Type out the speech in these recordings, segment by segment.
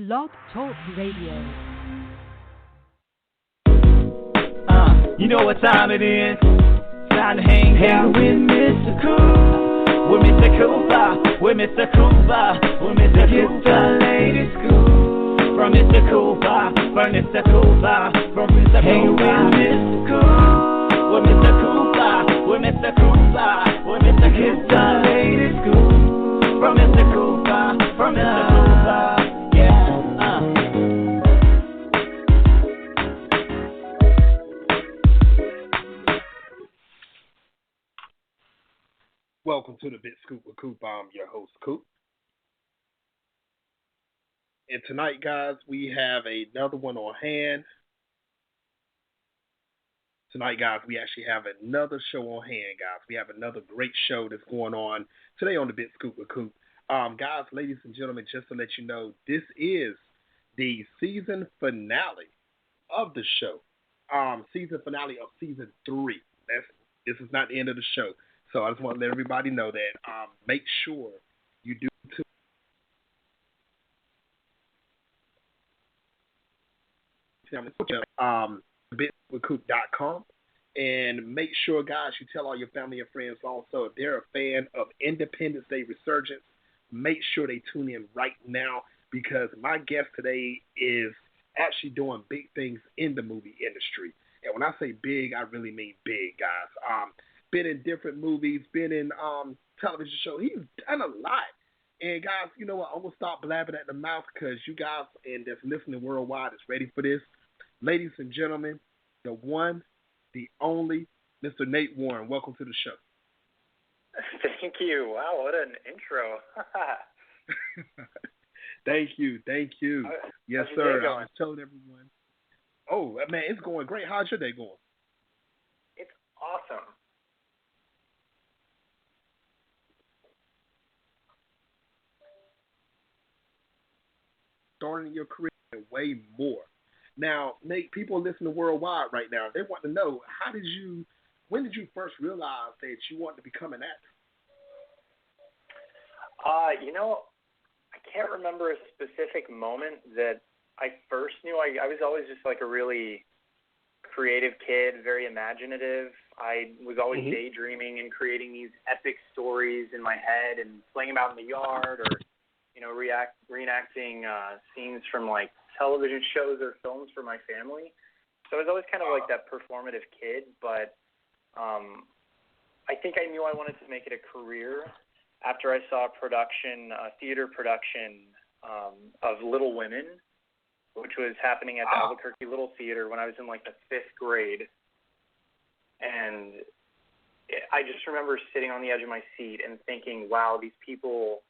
Blog Talk Radio. You know what time it is. Time to hang out with Mr. Coop. With Mr. Coop I. With Mr. Coop I. With Mr. Coop I. Ladies Coop. From Mr. Coop I. From Mr. Coop I. From Mr. Coop I. Mr. Coop. With Mr. Coop I. With Mr. Coop I. With Mr. Coop I. Ladies Coop. From Mr. Coop I. From Mr. Coop I. Welcome to the Bit Scoop with Coop. I'm your host, Coop. And tonight, guys, we have another one on hand. Tonight, guys, we actually have another show on hand, guys. We have another great show that's going on today on the Bit Scoop with Coop. Guys, ladies and gentlemen, just to let you know, this is the season finale of the show. Season finale of season 3. This is not the end of the show. So I just want to let everybody know that make sure you do bitwithcoop.com and make sure, guys, you tell all your family and friends also if they're a fan of Independence Day Resurgence, make sure they tune in right now because my guest today is actually doing big things in the movie industry. And when I say big, I really mean big, guys. Been in different movies, been in television shows. He's done a lot. And, guys, you know what? I'm going to stop blabbing at the mouth because you guys and that's listening worldwide is ready for this. Ladies and gentlemen, the one, the only, Mr. Nate Warren. Welcome to the show. Thank you. Wow, what an intro. Thank you. Yes, how's sir. Your day going? I was telling everyone. Oh, man, it's going great. How's your day going? It's awesome. Starting your career and way more. Now, Nate, people listening worldwide right now, they want to know, when did you first realize that you wanted to become an actor? I can't remember a specific moment that I first knew. I was always just like a really creative kid, very imaginative. I was always daydreaming and creating these epic stories in my head and playing them out in the yard or reenacting scenes from like television shows or films for my family. So I was always kind of like that performative kid, but I think I knew I wanted to make it a career after I saw a theater production of Little Women, which was happening at the Albuquerque Little Theater when I was in like the 5th grade. And I just remember sitting on the edge of my seat and thinking, wow, these people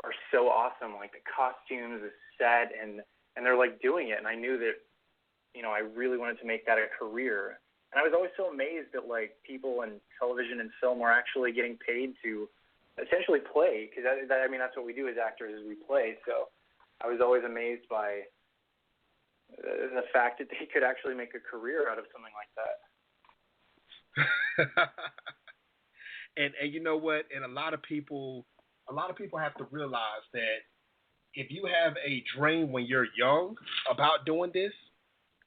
are so awesome, like the costumes, the set, and they're like doing it. And I knew that, I really wanted to make that a career. And I was always so amazed that like people in television and film were actually getting paid to essentially play, because that's what we do as actors is we play. So I was always amazed by the fact that they could actually make a career out of something like that. and you know what? And a lot of people have to realize that if you have a dream when you're young about doing this,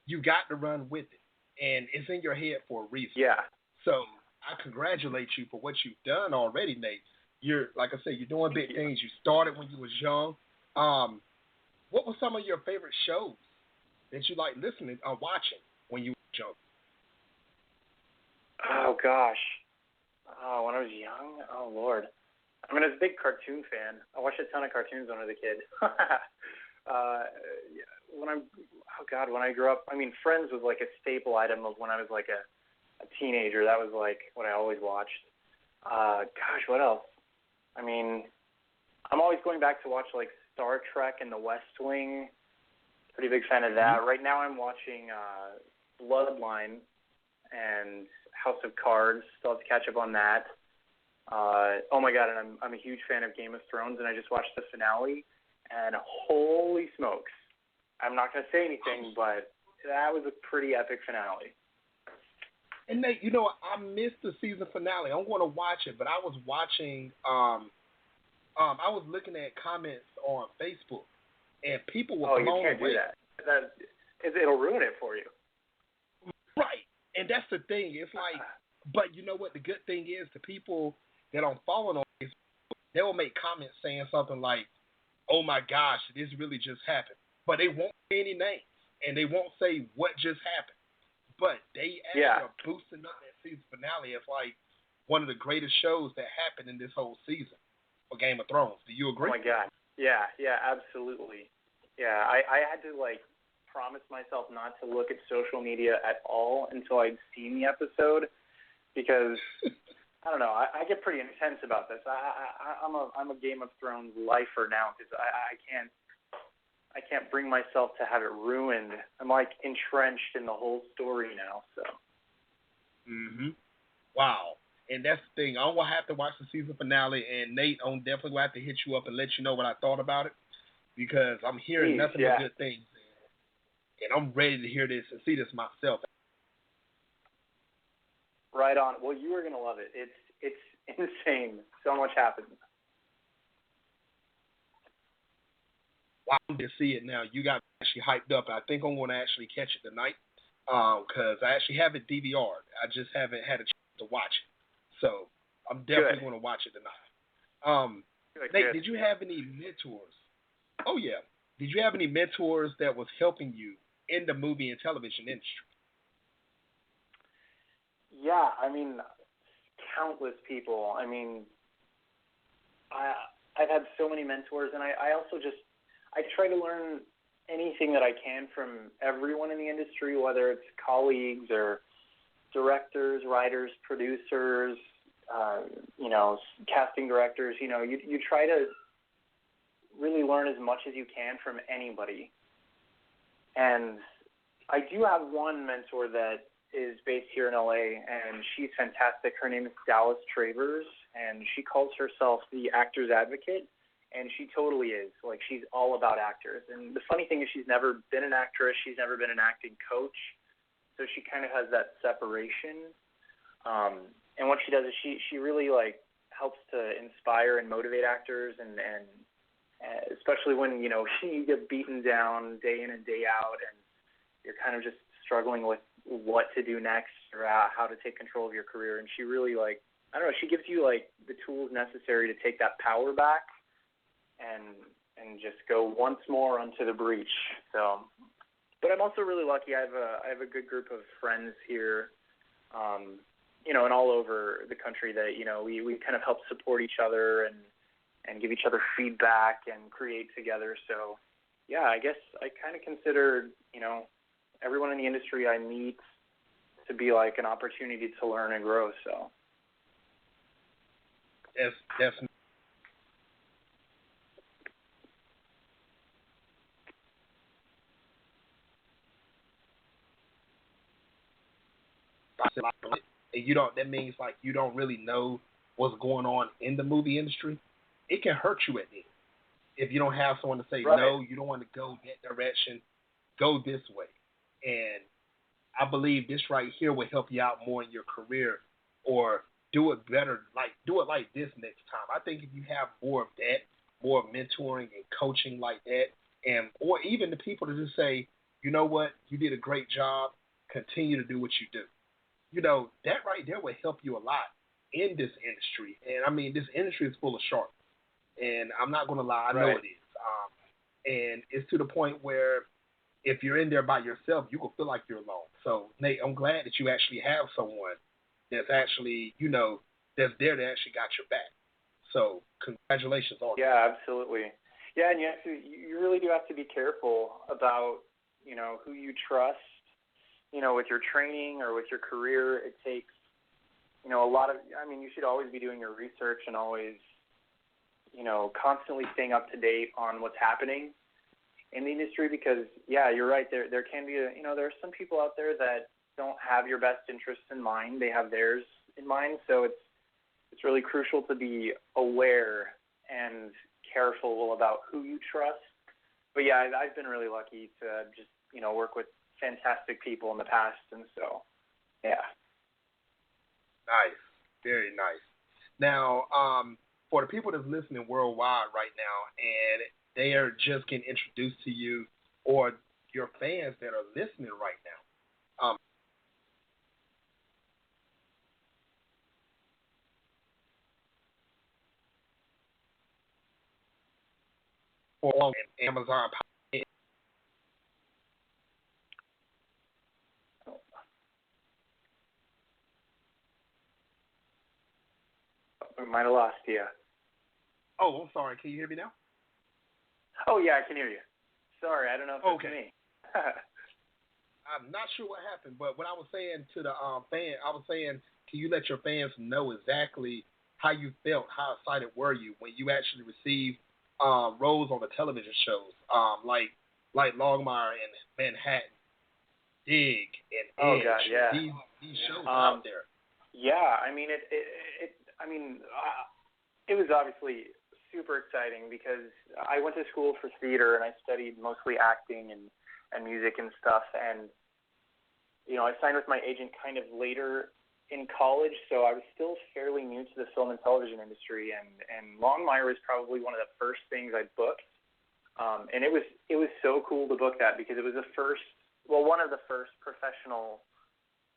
you got to run with it. And it's in your head for a reason. Yeah. So I congratulate you for what you've done already, Nate. Like I said, you're doing big things. You started when you was young. What were some of your favorite shows that you like listening or watching when you were young? Oh, gosh. When I was young? Oh, Lord. I was a big cartoon fan. I watched a ton of cartoons when I was a kid. When I grew up, Friends was like a staple item of when I was like a teenager. That was like what I always watched. What else? I'm always going back to watch like Star Trek and The West Wing. Pretty big fan of that. Right now I'm watching Bloodline and House of Cards. Still have to catch up on that. Oh my God, and I'm a huge fan of Game of Thrones, and I just watched the finale, and holy smokes. I'm not going to say anything, but that was a pretty epic finale. And Nate, I missed the season finale. I'm going to watch it, but I was watching, I was looking at comments on Facebook, and people were Oh, you blown can't away. do that. It'll ruin it for you. Right, and that's the thing. It's like, but you know what? The good thing is, the people that I'm following on Facebook, they will make comments saying something like, "Oh my gosh, this really just happened," but they won't say any names and they won't say what just happened. But they actually are boosting up that season finale as like one of the greatest shows that happened in this whole season for Game of Thrones. Do you agree? Oh my God. Yeah, absolutely. Yeah, I had to like promise myself not to look at social media at all until I'd seen the episode because I don't know. I get pretty intense about this. I'm a Game of Thrones lifer now because I can't bring myself to have it ruined. I'm like entrenched in the whole story now. So. Wow. And that's the thing. I'm gonna have to watch the season finale, and Nate, I'm definitely gonna have to hit you up and let you know what I thought about it because I'm hearing nothing but good things, and I'm ready to hear this and see this myself. Right on. Well, you are gonna love it. It's insane. So much happens. Wow, I'm to see it now. You got me actually hyped up. I think I'm gonna actually catch it tonight because I actually have it DVR'd. I just haven't had a chance to watch it. So I'm definitely going to watch it tonight. Nate, did you have any mentors? Oh, yeah. Did you have any mentors that was helping you in the movie and television industry? Yeah, I mean, countless people. I mean, I've had so many mentors, and I also I try to learn anything that I can from everyone in the industry, whether it's colleagues or directors, writers, producers, casting directors. You try to really learn as much as you can from anybody. And I do have one mentor that is based here in LA, and she's fantastic. Her name is Dallas Travers, and she calls herself the actor's advocate, and she totally is. Like, she's all about actors. And the funny thing is she's never been an actress. She's never been an acting coach. So she kind of has that separation. And what she does is she really like helps to inspire and motivate actors, and especially when you get beaten down day in and day out, and you're kind of just struggling with what to do next or how to take control of your career. And she really she gives you like the tools necessary to take that power back and just go once more onto the breach. So. But I'm also really lucky. I have a good group of friends here, and all over the country that we kind of help support each other and give each other feedback and create together. So, yeah, I guess I kind of consider everyone in the industry I meet to be like an opportunity to learn and grow. So. Yes, definitely. And that means like you don't really know what's going on in the movie industry. It can hurt you at the end if you don't have someone to say, no, you don't want to go that direction, go this way. And I believe this right here will help you out more in your career, or do it better, do it like this next time. I think if you have more of that, more mentoring and coaching like that, or even the people to just say, you know what, you did a great job, continue to do what you do. That right there will help you a lot in this industry. And, I mean, this industry is full of sharks. And I'm not going to lie, I know it is. And it's to the point where if you're in there by yourself, you will feel like you're alone. So, Nate, I'm glad that you actually have someone that's actually, that's there that actually got your back. So, congratulations on that. Yeah, absolutely. Yeah, and you really do have to be careful about, who you trust. With your training or with your career, it takes, a lot of, you should always be doing your research and always, constantly staying up to date on what's happening in the industry because, yeah, you're right. There can be, there are some people out there that don't have your best interests in mind. They have theirs in mind. So it's really crucial to be aware and careful about who you trust. But, yeah, I've been really lucky to just, work with fantastic people in the past, and so, yeah. Nice. Very nice. Now, for the people that's listening worldwide right now, and they are just getting introduced to you, or your fans that are listening right now. Or Amazon. We might have lost you. Oh, I'm sorry. Can you hear me now? Oh, yeah, I can hear you. Sorry, I don't know if it's Okay. me. I'm not sure what happened, but what I was saying to the fan, I was saying, can you let your fans know exactly how you felt, how excited were you when you actually received roles on the television shows, like Longmire and Manhattan, Dig, and Edge. Oh God, yeah. These shows out there. Yeah, I mean it was obviously super exciting because I went to school for theater and I studied mostly acting and music and stuff, and I signed with my agent kind of later in college, so I was still fairly new to the film and television industry, and Longmire was probably one of the first things I booked, and it was so cool to book that because it was one of the first professional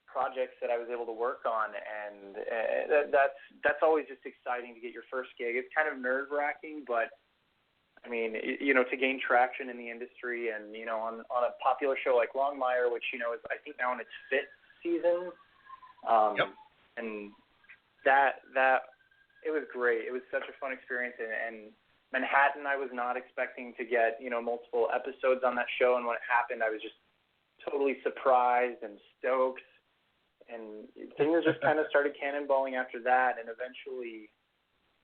projects that I was able to work on, and that's always just exciting to get your first gig. It's kind of nerve-wracking, but I mean, to gain traction in the industry and, on a popular show like Longmire, which, is I think now in its 5th season. Yep. And that it was great. It was such a fun experience. And Manhattan, I was not expecting to get, multiple episodes on that show. And when it happened, I was just totally surprised and stoked. And things just kind of started cannonballing after that. And eventually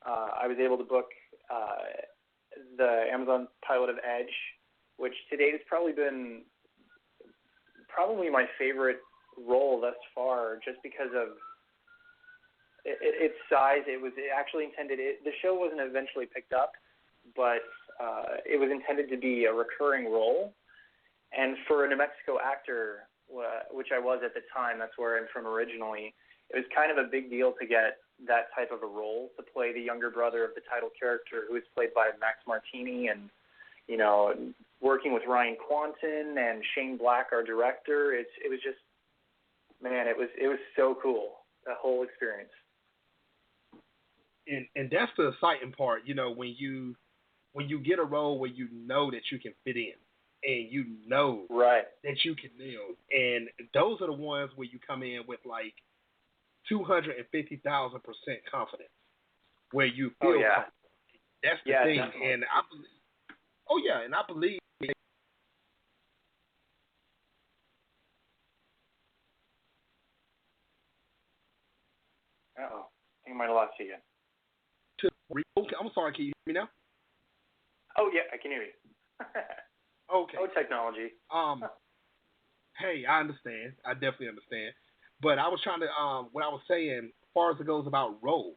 I was able to book the Amazon pilot of Edge, which to date has probably been my favorite role thus far, just because of its size. It actually intended. The show wasn't eventually picked up, but it was intended to be a recurring role. And for a New Mexico actor, which I was at the time, that's where I'm from originally, it was kind of a big deal to get that type of a role, to play the younger brother of the title character, who is played by Max Martini, and working with Ryan Quanten and Shane Black, our director. It was just, man, it was so cool, that whole experience. And that's the exciting part, when you get a role where you know that you can fit in, and you know right. that you can nail, and those are the ones where you come in with like 250,000% confidence, where you feel confident. That's the thing. Definitely. And I believe Uh-oh. I think I might have lost you again. I'm sorry, can you hear me now? Oh, yeah, I can hear you. Okay. Oh, technology. Hey, I understand. I definitely understand. But I was trying to, what I was saying, as far as it goes about roles,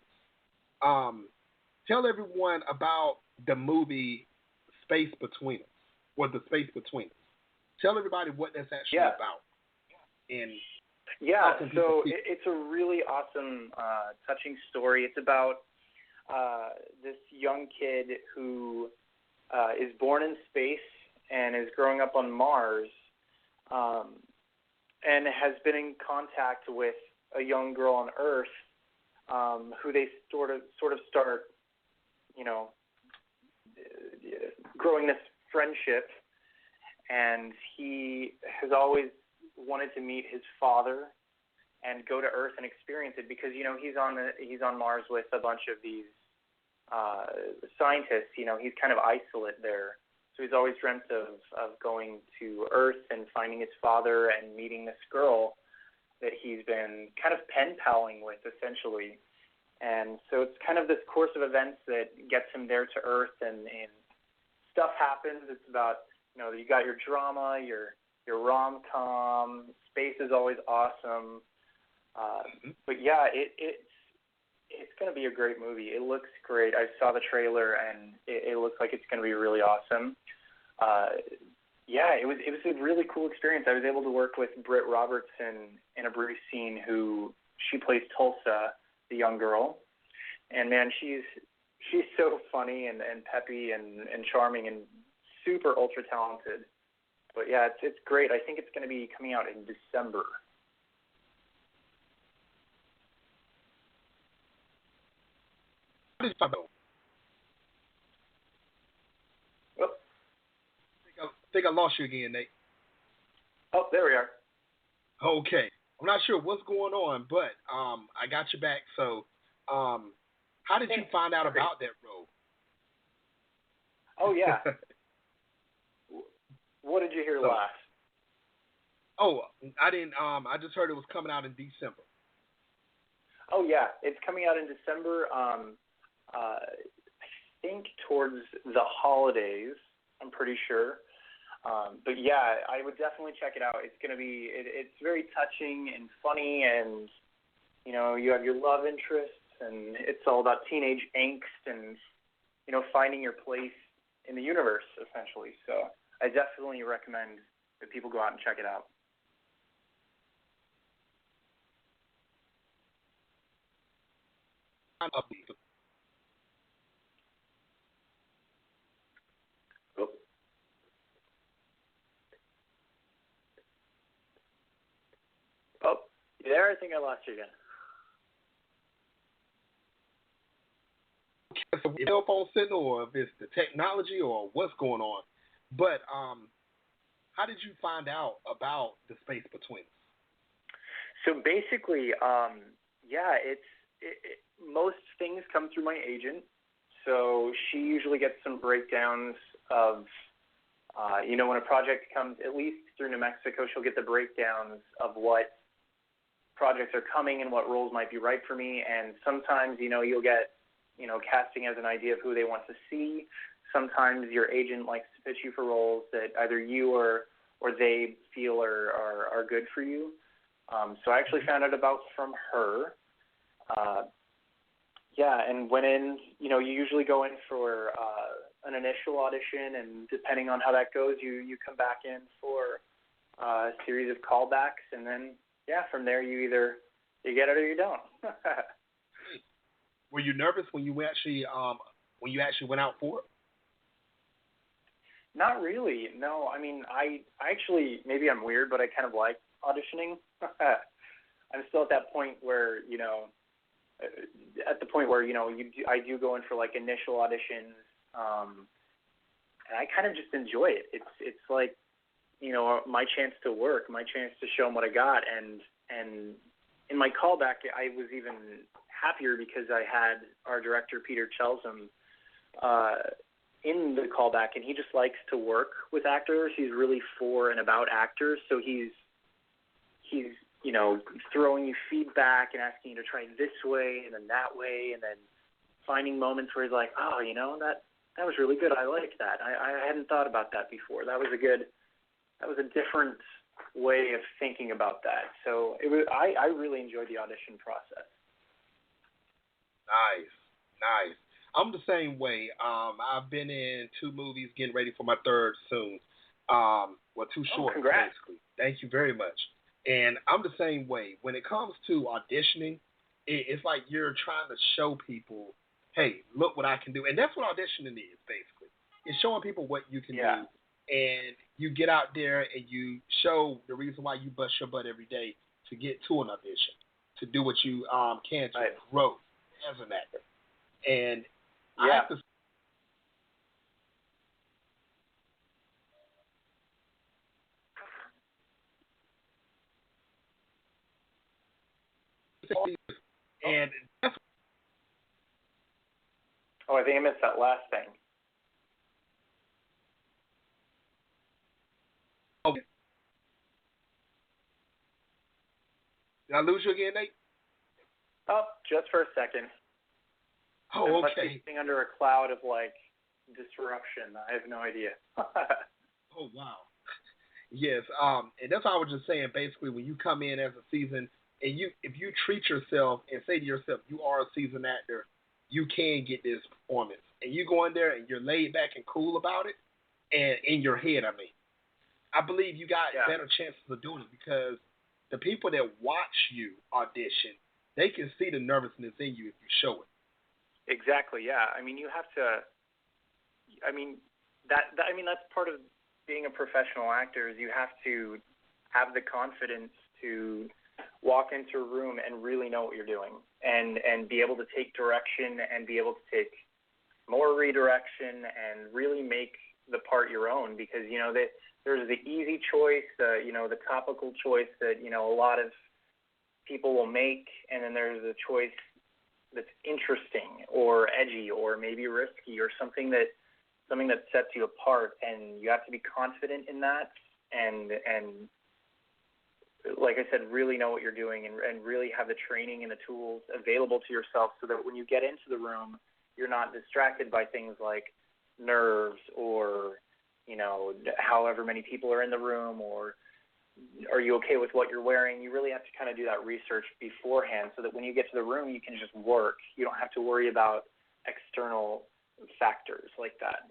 tell everyone about the movie Space Between Us, or The Space Between Us. Tell everybody what that's actually about. And so it's a really awesome, touching story. It's about this young kid who is born in space and is growing up on Mars, and has been in contact with a young girl on Earth, who they sort of start, growing this friendship. And he has always wanted to meet his father and go to Earth and experience it, because he's on Mars with a bunch of these scientists. He's kind of isolate there. So he's always dreamt of going to Earth and finding his father and meeting this girl that he's been kind of pen paling with, essentially. And so it's kind of this course of events that gets him there to Earth, and stuff happens. It's about, you got your drama, your rom-com. Space is always awesome. But yeah, it's going to be a great movie. It looks great. I saw the trailer, and it looks like it's going to be really awesome. It was a really cool experience. I was able to work with Britt Robertson in a brief scene, who she plays Tulsa, the young girl. And man, she's she's so funny and peppy and charming and super ultra talented. But yeah, it's great. I think it's going to be coming out in December. How did you know? Oh. I think I lost you again, Nate. Oh, there we are. Okay. I'm not sure what's going on, but I got you back. So, how did you find out about that role? Oh, yeah. What did you hear last? Oh, I didn't. I just heard it was coming out in December. Oh, yeah. It's coming out in December. I think towards the holidays, I'm pretty sure. But yeah, I would definitely check it out. It's going to be, it's very touching and funny, and, you know, you have your love interests, and it's all about teenage angst and, you know, finding your place in the universe, essentially. So I definitely recommend that people go out and check it out. Oh, you there? I think I lost you again. If it's cell phone signal or if it's the technology or what's going on. But how did you find out about the space between us? So basically, most things come through my agent. So she usually gets some breakdowns of, you know, when a project comes, at least through New Mexico, she'll get the breakdowns of what projects are coming and what roles might be right for me. And sometimes, you know, you'll get, you know, casting as an idea of who they want to see. Sometimes your agent likes to pitch you for roles that either you or they feel are good for you. So I actually found out about from her. And went in, you know, you usually go in for an initial audition, and depending on how that goes, you come back in for a series of callbacks, and then, from there you either you get it or you don't. Were you nervous when you actually went out for it? Not really. No, I mean, I actually, maybe I'm weird, but I kind of like auditioning. I'm still at that point where, you know, I do go in for like initial auditions, and I kind of just enjoy it. It's like, you know, my chance to work, my chance to show them what I got, and in my callback, I was even happier because I had our director Peter Chelsom in the callback, and he just likes to work with actors. He's really for and about actors, so he's you know, throwing you feedback and asking you to try this way and then that way, and then finding moments where he's like, oh, you know, that was really good. I liked that. I hadn't thought about that before. That was a different way of thinking about that. So I really enjoyed the audition process. Nice. I'm the same way. I've been in 2 movies, getting ready for my 3rd soon. 2 short, congrats. basically. Thank you very much. And I'm the same way. When it comes to auditioning, it's like you're trying to show people, hey, look what I can do. And that's what auditioning is, basically. It's showing people what you can do. And you get out there and you show the reason why you bust your butt every day to get to an audition, to do what you can to grow as an actor. And I have to and that's I think I missed that last thing. okay. Did I lose you again, Nate? Oh, just for a second. Oh, I okay. must be sitting under a cloud of like disruption. I have no idea. Oh, wow. Yes, and that's what I was just saying. Basically, when you come in as a seasoned, and if you treat yourself and say to yourself, you are a seasoned actor, you can get this performance. And you go in there and you're laid back and cool about it, and in your head, I believe you got better chances of doing it because the people that watch you audition, they can see the nervousness in you if you show it. Exactly. Yeah. I mean, you have to. I mean, that's part of being a professional actor. Is you have to have the confidence to walk into a room and really know what you're doing, and be able to take direction and be able to take more redirection and really make the part your own. Because that there's the easy choice, the topical choice that a lot of people will make, and then there's a choice that's interesting or edgy or maybe risky or something that sets you apart, and you have to be confident in that and like I said, really know what you're doing and really have the training and the tools available to yourself so that when you get into the room, you're not distracted by things like nerves or, however many people are in the room, or are you okay with what you're wearing? You really have to kind of do that research beforehand so that when you get to the room, you can just work. You don't have to worry about external factors like that.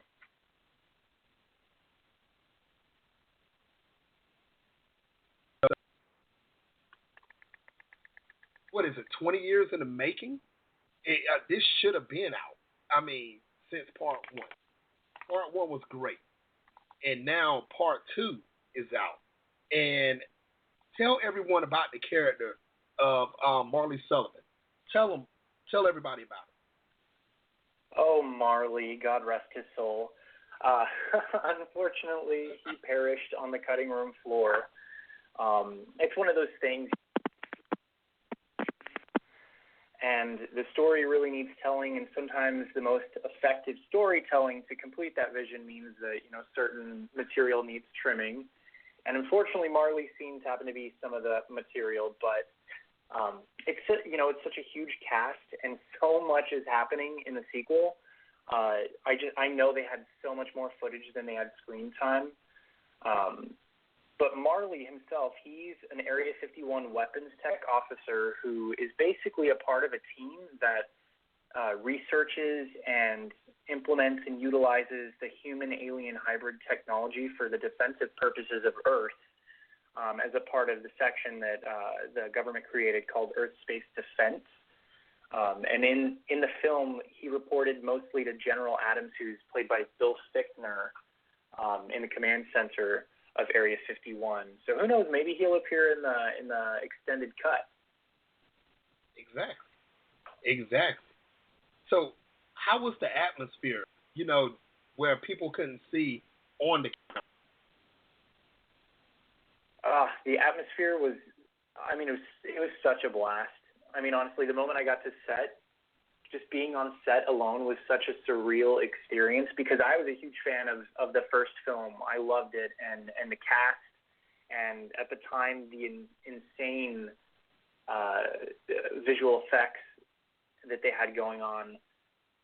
What is it, 20 years in the making? This should have been out. I mean, since part one. Part one was great. And now part two is out. And tell everyone about the character of Marley Sullivan. Tell everybody about it. Oh, Marley, God rest his soul. Unfortunately, he perished on the cutting room floor. It's one of those things. And the story really needs telling, and sometimes the most effective storytelling to complete that vision means that certain material needs trimming. And unfortunately, Marley's scenes happen to be some of the material, but it's such a huge cast, and so much is happening in the sequel. I know they had so much more footage than they had screen time. But Marley himself, he's an Area 51 weapons tech officer who is basically a part of a team that researches and implements and utilizes the human-alien hybrid technology for the defensive purposes of Earth as a part of the section that the government created called Earth Space Defense. And in the film, he reported mostly to General Adams, who's played by Bill Fichtner, in the command center of Area 51. So who knows? Maybe he'll appear in the extended cut. Exactly. So, how was the atmosphere? Where people couldn't see on the camera. The atmosphere was. I mean, it was such a blast. I mean, honestly, the moment I got to set, just being on set alone was such a surreal experience because I was a huge fan of the first film. I loved it, and the cast, and at the time the insane visual effects that they had going on.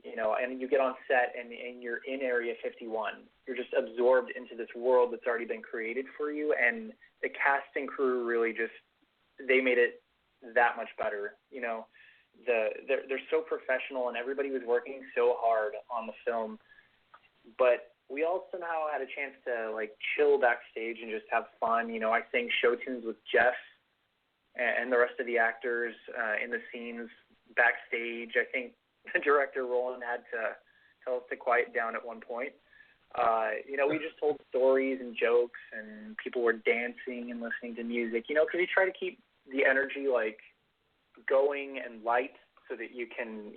And you get on set and you're in Area 51. You're just absorbed into this world that's already been created for you, and the cast and crew really they made it that much better. They're so professional, and everybody was working so hard on the film. But we all somehow had a chance to chill backstage and just have fun. I sang show tunes with Jeff and the rest of the actors in the scenes backstage. I think the director Roland had to tell us to quiet down at one point. We just told stories and jokes, and people were dancing and listening to music. Because you try to keep the energy going and light so that you can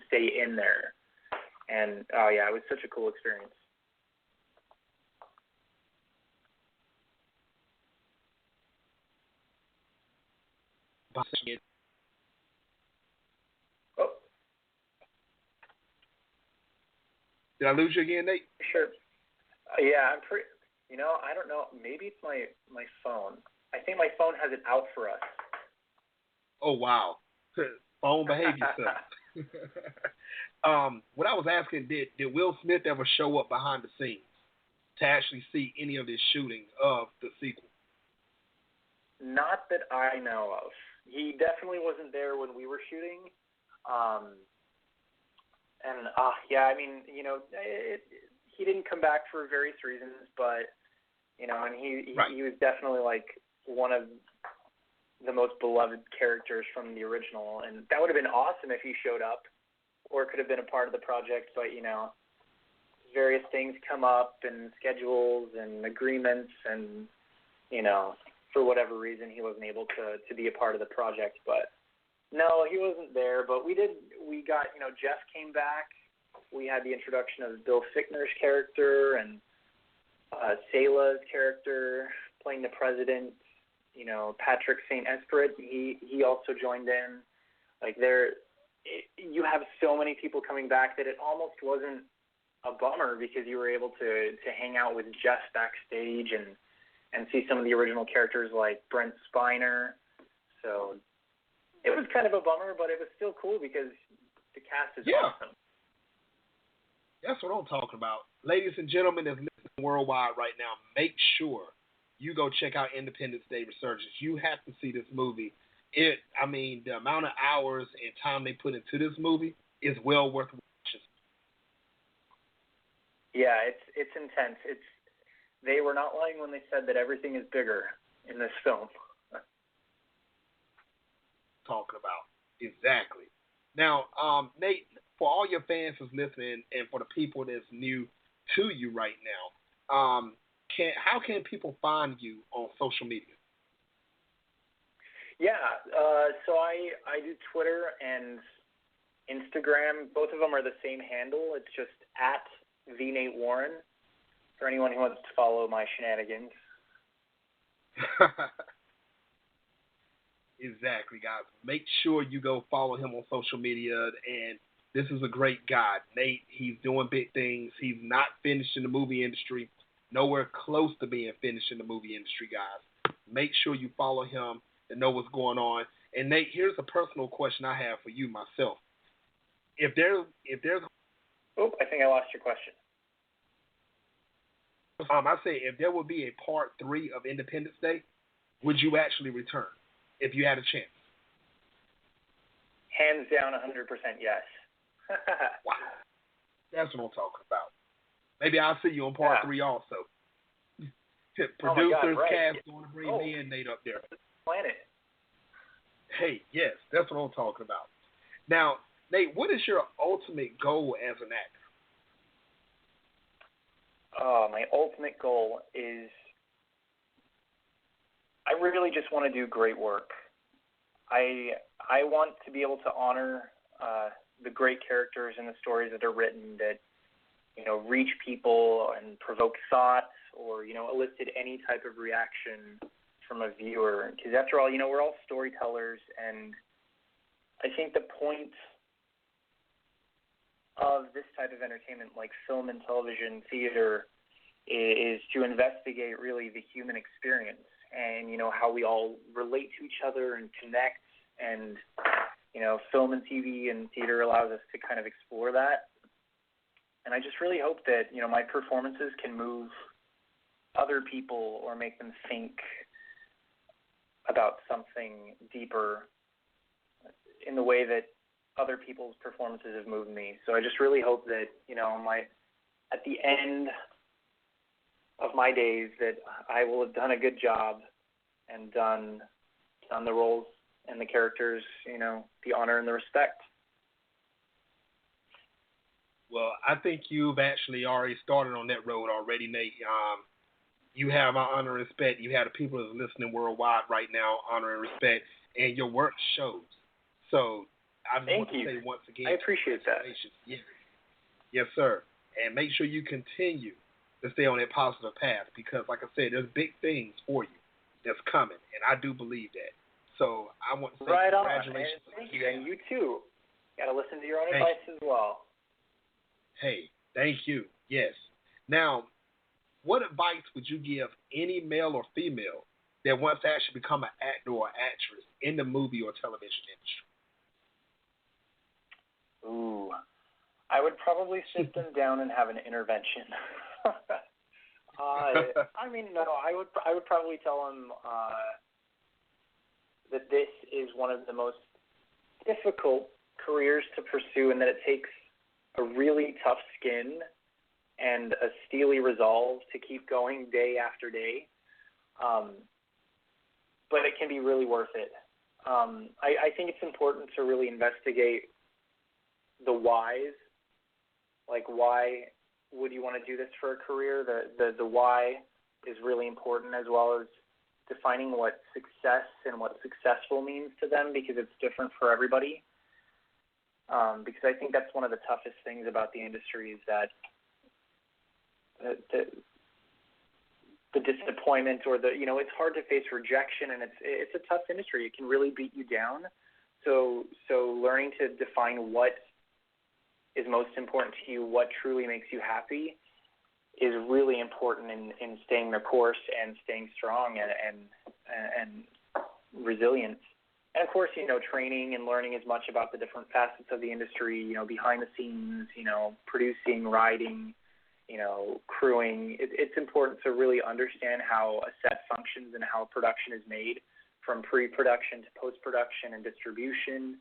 stay in there. And it was such a cool experience. Oh. Did I lose you again, Nate? Sure. Yeah, I'm pretty. I don't know. Maybe it's my phone. I think my phone has it out for us. Oh, wow. Phone behave yourself. What I was asking, did Will Smith ever show up behind the scenes to actually see any of this shooting of the sequel? Not that I know of. He definitely wasn't there when we were shooting. He didn't come back for various reasons, but, and he was definitely one of the most beloved characters from the original, and that would have been awesome if he showed up. or could have been a part of the project, but, various things come up and schedules and agreements and, for whatever reason he wasn't able to be a part of the project. But no, he wasn't there. But we got, Jeff came back. We had the introduction of Bill Fichtner's character and Selah's character playing the president. Patrick St. Esprit, he also joined in. You have so many people coming back that it almost wasn't a bummer because you were able to hang out with Jeff backstage and see some of the original characters like Brent Spiner. So it was kind of a bummer, but it was still cool because the cast is awesome. That's what I'm talking about. Ladies and gentlemen that's listening worldwide right now, make sure you go check out Independence Day Resurgence. You have to see this movie. The amount of hours and time they put into this movie is well worth watching. Yeah, it's intense. They were not lying when they said that everything is bigger in this film. Talking about. Exactly. Now, Nate, for all your fans who's listening and for the people that's new to you right now, how can people find you on social media? Yeah, so I do Twitter and Instagram. Both of them are the same handle. It's just @VNateWarren for anyone who wants to follow my shenanigans. Exactly, guys. Make sure you go follow him on social media. And this is a great guy. Nate, he's doing big things. He's not finished in the movie industry. Nowhere close to being finished in the movie industry, guys. Make sure you follow him and know what's going on. And Nate, here's a personal question I have for you myself. If there's Oh, I think I lost your question. I say if there would be a part 3 of Independence Day, would you actually return if you had a chance? Hands down, 100% yes. Wow. That's what I'm talking about. Maybe I'll see you on part 3 also. Producers, cast, going to bring me and Nate up there. Planet. Hey, yes, that's what I'm talking about. Now, Nate, what is your ultimate goal as an actor? My ultimate goal is I really just want to do great work. I want to be able to honor the great characters and the stories that are written that, reach people and provoke thoughts or, elicit any type of reaction from a viewer. Because after all, we're all storytellers, and I think the point of this type of entertainment, like film and television, theater, is to investigate really the human experience and, how we all relate to each other and connect. And, film and TV and theater allows us to kind of explore that. And I just really hope that, my performances can move other people or make them think about something deeper in the way that other people's performances have moved me. So I just really hope that, at the end of my days, that I will have done a good job and done the roles and the characters, the honor and the respect. Well, I think you've actually already started on that road already, Nate. You have my honor and respect. You have the people that are listening worldwide right now, honor and respect, and your work shows. So I just want to say once again, I appreciate that. Yes, sir. And make sure you continue to stay on that positive path because, like I said, there's big things for you that's coming, and I do believe that. So I want to say congratulations. On, thank you, and you too. Got to listen to your own advice as well. Hey, thank you. Yes. Now, what advice would you give any male or female that wants to actually become an actor or actress in the movie or television industry? Ooh, I would probably sit them down and have an intervention. No, I would probably tell them that this is one of the most difficult careers to pursue and that it takes a really tough skin and a steely resolve to keep going day after day. But it can be really worth it. I think it's important to really investigate the whys, like why would you want to do this for a career? The why is really important, as well as defining what success and what successful means to them, because it's different for everybody. Because I think that's one of the toughest things about the industry is that the disappointment or it's hard to face rejection, and it's a tough industry. It can really beat you down. So learning to define what is most important to you, what truly makes you happy, is really important in staying the course and staying strong and resilient. And of course, training and learning as much about the different facets of the industry, behind the scenes, producing, writing, crewing. It's important to really understand how a set functions and how production is made, from pre-production to post-production and distribution.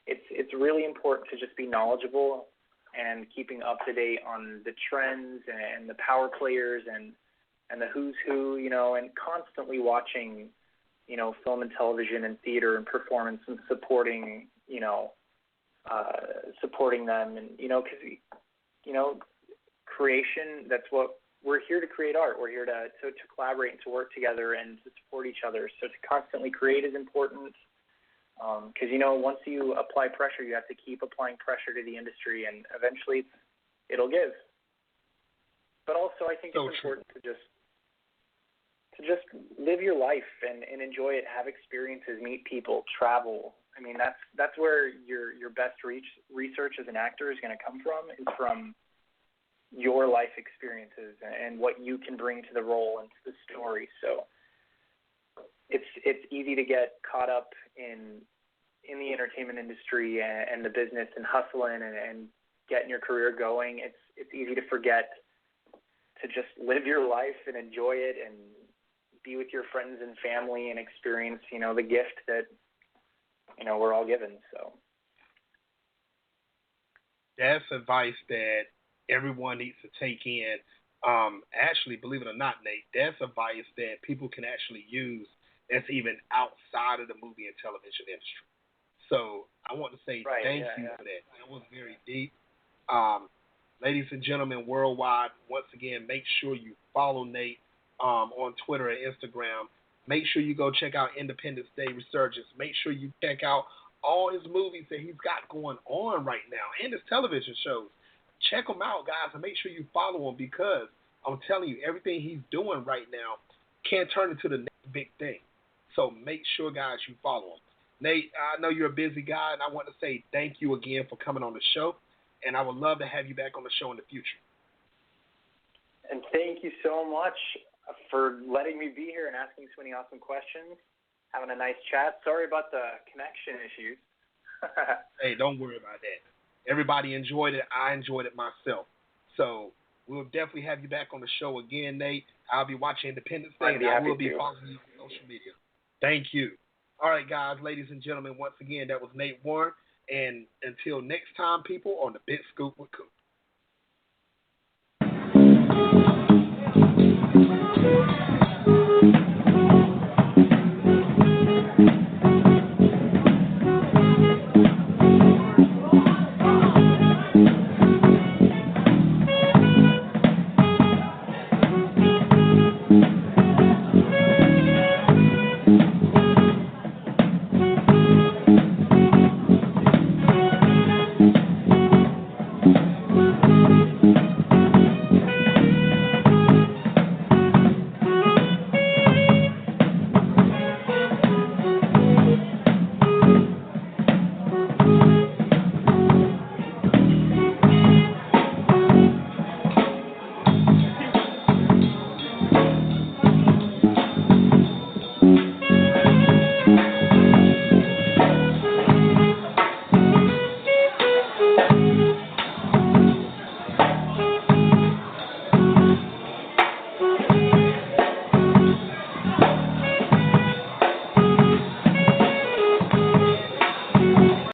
It's really important to just be knowledgeable and keeping up to date on the trends and the power players and the who's who, and constantly watching, film and television and theater and performance and supporting them. And, because, creation, that's what we're here to create art. We're here to collaborate and to work together and to support each other. So to constantly create is important. Because, once you apply pressure, you have to keep applying pressure to the industry, and eventually it'll give. But also, I think it's important to just live your life and enjoy it, have experiences, meet people, travel. I mean, that's where your best research as an actor is going to come from, is from your life experiences and what you can bring to the role and to the story. So it's easy to get caught up in the entertainment industry and the business and hustling and getting your career going. It's easy to forget to just live your life and enjoy it and be with your friends and family and experience, the gift that, we're all given. So that's advice that everyone needs to take in. Actually, believe it or not, Nate, that's advice that people can actually use that's even outside of the movie and television industry. So I want to say thank you for that. That was very deep. Ladies and gentlemen worldwide, once again, make sure you follow Nate on Twitter and Instagram. Make sure you go check out Independence Day Resurgence. Make sure you check out all his movies that he's got going on right now and his television shows. Check him out, guys, and make sure you follow him, because I'm telling you, everything he's doing right now can turn into the next big thing. So make sure, guys, you follow him. Nate, I know you're a busy guy, and I want to say thank you again for coming on the show, and I would love to have you back on the show in the future. And thank you so much for letting me be here and asking so many awesome questions, having a nice chat. Sorry about the connection issues. Hey, don't worry about that. Everybody enjoyed it. I enjoyed it myself. So we'll definitely have you back on the show again, Nate. I'll be watching Independence Day, and I will be following you on social media. Thank you. All right, guys, ladies and gentlemen, once again, that was Nate Warren. And until next time, people, on the Big Scoop with Coop.